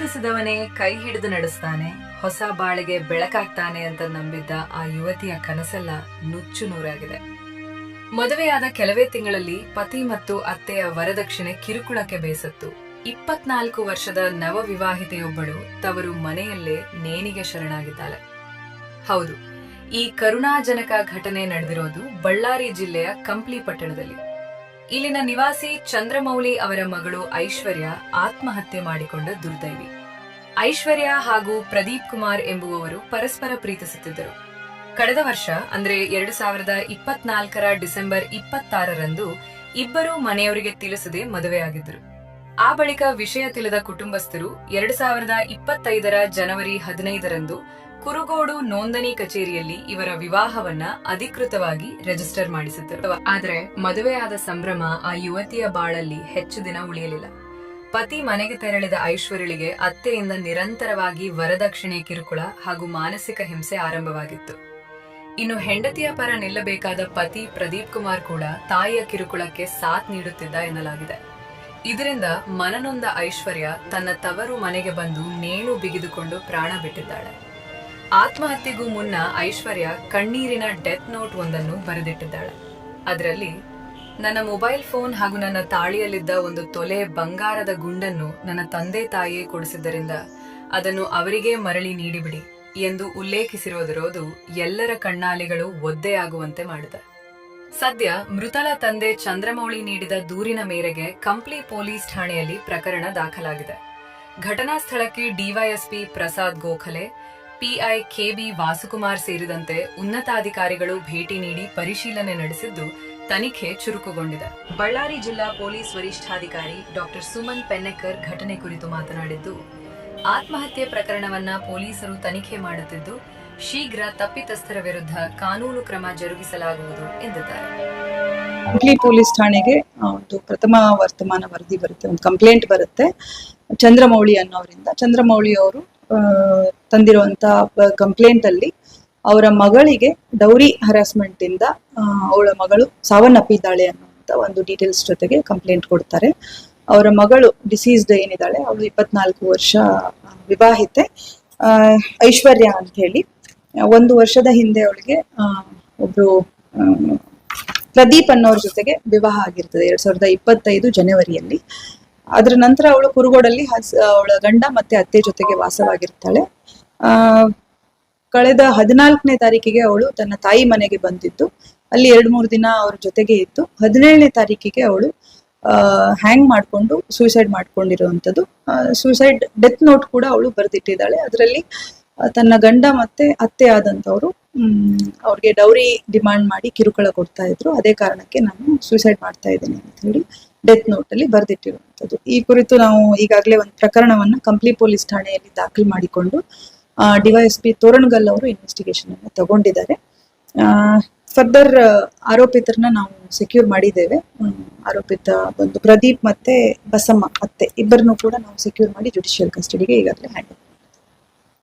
ಪ್ರೀತಿಸಿದವನೇ ಕೈ ಹಿಡಿದು ನಡೆಸ್ತಾನೆ, ಹೊಸ ಬಾಳಿಗೆ ಬೆಳಕಾಗ್ತಾನೆ ಅಂತ ನಂಬಿದ್ದ ಆ ಯುವತಿಯ ಕನಸೆಲ್ಲ ನುಚ್ಚು ನೂರಾಗಿದೆ. ಮದುವೆಯಾದ ಕೆಲವೇ ತಿಂಗಳಲ್ಲಿ ಪತಿ ಮತ್ತು ಅತ್ತೆಯ ವರದಕ್ಷಿಣೆ ಕಿರುಕುಳಕ್ಕೆ ಬೇಸತ್ತು 24 ವರ್ಷದ ನವವಿವಾಹಿತೆಯೊಬ್ಬಳು ತವರು ಮನೆಯಲ್ಲೇ ನೇಣಿಗೆ ಶರಣಾಗಿದ್ದಾಳೆ. ಹೌದು, ಈ ಕರುಣಾಜನಕ ಘಟನೆ ನಡೆದಿರೋದು ಬಳ್ಳಾರಿ ಜಿಲ್ಲೆಯ ಕಂಪ್ಲಿ ಪಟ್ಟಣದಲ್ಲಿ. ಇಲ್ಲಿನ ನಿವಾಸಿ ಚಂದ್ರಮೌಳಿ ಅವರ ಮಗಳು ಐಶ್ವರ್ಯ ಆತ್ಮಹತ್ಯೆ ಮಾಡಿಕೊಂಡ ದುರ್ದೈವಿ. ಐಶ್ವರ್ಯ ಹಾಗೂ ಪ್ರದೀಪ್ ಕುಮಾರ್ ಎಂಬುವವರು ಪರಸ್ಪರ ಪ್ರೀತಿಸುತ್ತಿದ್ದರು. ಕಳೆದ ವರ್ಷ ಅಂದ್ರೆ 2024ರ ಡಿಸೆಂಬರ್ 26ರಂದು ಇಬ್ಬರು ಮನೆಯವರಿಗೆ ತಿಳಿಸದೆ ಮದುವೆಯಾಗಿದ್ದರು. ಆ ಬಳಿಕ ವಿಷಯ ತಿಳಿದ ಕುಟುಂಬಸ್ಥರು 2025ರ ಜನವರಿ 15ರಂದು ಕುರುಗೋಡು ನೋಂದಣಿ ಕಚೇರಿಯಲ್ಲಿ ಇವರ ವಿವಾಹವನ್ನ ಅಧಿಕೃತವಾಗಿ ರಿಜಿಸ್ಟರ್ ಮಾಡಿಸಿದ್ದರು. ಆದ್ರೆ ಮದುವೆಯಾದ ಸಂಭ್ರಮ ಆ ಯುವತಿಯ ಬಾಳಲ್ಲಿ ಹೆಚ್ಚು ದಿನ ಉಳಿಯಲಿಲ್ಲ. ಪತಿ ಮನೆಗೆ ತೆರಳಿದ ಐಶ್ವರ್ಯಳಿಗೆ ಅತ್ತೆಯಿಂದ ನಿರಂತರವಾಗಿ ವರದಕ್ಷಿಣೆ ಕಿರುಕುಳ ಹಾಗೂ ಮಾನಸಿಕ ಹಿಂಸೆ ಆರಂಭವಾಗಿತ್ತು. ಇನ್ನು ಹೆಂಡತಿಯ ಪರ ನಿಲ್ಲಬೇಕಾದ ಪತಿ ಪ್ರದೀಪ್ ಕುಮಾರ್ ಕೂಡ ತಾಯಿಯ ಕಿರುಕುಳಕ್ಕೆ ಸಾಥ್ ನೀಡುತ್ತಿದ್ದ ಎನ್ನಲಾಗಿದೆ. ಇದರಿಂದ ಮನನೊಂದ ಐಶ್ವರ್ಯ ತನ್ನ ತವರು ಮನೆಗೆ ಬಂದು ನೇಣು ಬಿಗಿದುಕೊಂಡು ಪ್ರಾಣ ಬಿಟ್ಟಿದ್ದಾಳೆ. ಆತ್ಮಹತ್ಯೆಗೂ ಮುನ್ನ ಐಶ್ವರ್ಯ ಕಣ್ಣೀರಿನ ಡೆತ್ ನೋಟ್ ಒಂದನ್ನು ಬರೆದಿಟ್ಟಿದ್ದಾಳೆ. ಅದರಲ್ಲಿ, ನನ್ನ ಮೊಬೈಲ್ ಫೋನ್ ಹಾಗೂ ನನ್ನ ತಾಳಿಯಲ್ಲಿದ್ದ ಒಂದು ತೊಲೆ ಬಂಗಾರದ ಗುಂಡನ್ನು ನನ್ನ ತಂದೆ ತಾಯಿಯೇ ಕೊಡಿಸಿದ್ದರಿಂದ ಅದನ್ನು ಅವರಿಗೇ ಮರಳಿ ನೀಡಿಬಿಡಿ ಎಂದು ಉಲ್ಲೇಖಿಸಿರೋದಿರೋದು ಎಲ್ಲರ ಕಣ್ಣಾಲಿಗಳು ಒದ್ದೆಯಾಗುವಂತೆ ಮಾಡಿದೆ. ಸದ್ಯ ಮೃತಳ ತಂದೆ ಚಂದ್ರಮೌಳಿ ನೀಡಿದ ದೂರಿನ ಮೇರೆಗೆ ಕಂಪ್ಲಿ ಪೊಲೀಸ್ ಠಾಣೆಯಲ್ಲಿ ಪ್ರಕರಣ ದಾಖಲಾಗಿದೆ. ಘಟನಾ ಸ್ಥಳಕ್ಕೆ DYSP Prasad Gokhale, PI KB Vasukumar ಸೇರಿದಂತೆ ಉನ್ನತಾಧಿಕಾರಿಗಳು ಭೇಟಿ ನೀಡಿ ಪರಿಶೀಲನೆ ನಡೆಸಿದ್ದು ತನಿಖೆ ಚುರುಕುಗೊಂಡಿದೆ. ಬಳ್ಳಾರಿ ಜಿಲ್ಲಾ ಪೊಲೀಸ್ ವರಿಷ್ಠಾಧಿಕಾರಿ ಡಾಕ್ಟರ್ ಸುಮನ್ ಪೆನ್ನೆಕರ್ ಘಟನೆ ಕುರಿತು ಮಾತನಾಡಿದ್ದು, ಆತ್ಮಹತ್ಯೆ ಪ್ರಕರಣವನ್ನ ಪೊಲೀಸರು ತನಿಖೆ ಮಾಡುತ್ತಿದ್ದು ಶೀಘ್ರ ತಪ್ಪಿತಸ್ಥರ ವಿರುದ್ಧ ಕಾನೂನು ಕ್ರಮ ಜರುಗಿಸಲಾಗುವುದು ಎಂದಿದ್ದಾರೆ. ಕಂಪ್ಲಿ ಪೊಲೀಸ್ ಠಾಣೆಗೆ ಒಂದು ಪ್ರಥಮ ವರ್ತಮಾನ ವರದಿ ಬರುತ್ತೆ, ಒಂದು ಕಂಪ್ಲೇಂಟ್ ಬರುತ್ತೆ ಚಂದ್ರಮೌಳಿ ಅನ್ನೋರಿಂದ. ಚಂದ್ರಮೌಳಿ ಅವರು ತಂದಿರುವಂತಹ ಕಂಪ್ಲೇಂಟ್ ಅಲ್ಲಿ ಅವರ ಮಗಳಿಗೆ ಡೌರಿ ಹರಾಸ್ಮೆಂಟ್ ಇಂದ ಅವಳ ಮಗಳು ಸಾವನ್ನಪ್ಪಿದ್ದಾಳೆ ಅನ್ನುವಂತ ಒಂದು ಡೀಟೇಲ್ಸ್ ಜೊತೆಗೆ ಕಂಪ್ಲೇಂಟ್ ಕೊಡ್ತಾರೆ. ಅವರ ಮಗಳು ಡಿಸೀಸ್ಡ್ ಏನಿದ್ದಾಳೆ ಅವಳು 24 ವರ್ಷ ವಿವಾಹಿತೆ ಐಶ್ವರ್ಯ ಅಂತ ಹೇಳಿ. 1 ವರ್ಷದ ಹಿಂದೆ ಅವಳಿಗೆ ಒಬ್ರು ಪ್ರದೀಪ್ ಅನ್ನೋರ ಜೊತೆಗೆ ವಿವಾಹ ಆಗಿರ್ತದೆ 2025 ಜನವರಿಯಲ್ಲಿ. ಅದ್ರ ನಂತರ ಅವಳು ಕುರುಗೋಡಲ್ಲಿ ಅವಳ ಗಂಡ ಮತ್ತೆ ಅತ್ತೆ ಜೊತೆಗೆ ವಾಸವಾಗಿರ್ತಾಳೆ. ಕಳೆದ 14ನೇ ತಾರೀಕಿಗೆ ಅವಳು ತನ್ನ ತಾಯಿ ಮನೆಗೆ ಬಂದಿದ್ದು ಅಲ್ಲಿ 2-3 ದಿನ ಅವ್ರ ಜೊತೆಗೆ ಇತ್ತು. 17ನೇ ತಾರೀಕಿಗೆ ಅವಳು ಹ್ಯಾಂಗ್ ಮಾಡ್ಕೊಂಡು ಸೂಸೈಡ್ ಮಾಡ್ಕೊಂಡಿರುವಂಥದ್ದು. ಸೂಸೈಡ್ ಡೆತ್ ನೋಟ್ ಕೂಡ ಅವಳು ಬರೆದಿಟ್ಟಿದ್ದಾಳೆ. ಅದರಲ್ಲಿ ತನ್ನ ಗಂಡ ಮತ್ತೆ ಅತ್ತೆ ಆದಂಥವ್ರು ಅವ್ರಿಗೆ ಡೌರಿ ಡಿಮಾಂಡ್ ಮಾಡಿ ಕಿರುಕುಳ ಕೊಡ್ತಾ ಇದ್ರು, ಅದೇ ಕಾರಣಕ್ಕೆ ನಾನು ಸೂಸೈಡ್ ಮಾಡ್ತಾ ಇದ್ದೇನೆ ಅಂತ ಹೇಳಿ ಡೆತ್ ನೋಟ್ ಅಲ್ಲಿ ಬರೆದಿಟ್ಟಿರುವಂಥದ್ದು. ಈ ಕುರಿತು ನಾವು ಈಗಾಗಲೇ ಒಂದು ಪ್ರಕರಣವನ್ನ ಕಂಪ್ಲಿ ಪೊಲೀಸ್ ಠಾಣೆಯಲ್ಲಿ ದಾಖಲು ಮಾಡಿಕೊಂಡು ಡಿವೈಎಸ್ಪಿ ತೋರಣಗಲ್ ಅವರು ಇನ್ವೆಸ್ಟಿಗೇಷನ್ ಅನ್ನು ತಗೊಂಡಿದ್ದಾರೆ. ಫರ್ದರ್ ಆರೋಪಿತರನ್ನ ನಾವು ಸೆಕ್ಯೂರ್ ಮಾಡಿದ್ದೇವೆ. ಆರೋಪಿತ ಒಂದು ಪ್ರದೀಪ್ ಮತ್ತೆ ಬಸಮ್ಮ ಅತ್ತೆ ಇಬ್ಬರನ್ನು ಕೂಡ ನಾವು ಸೆಕ್ಯೂರ್ ಮಾಡಿ ಜುಡಿಷಿಯಲ್ ಕಸ್ಟಡಿಗೆ ಈಗಾಗಲೇ ಹ್ಯಾಂಡ್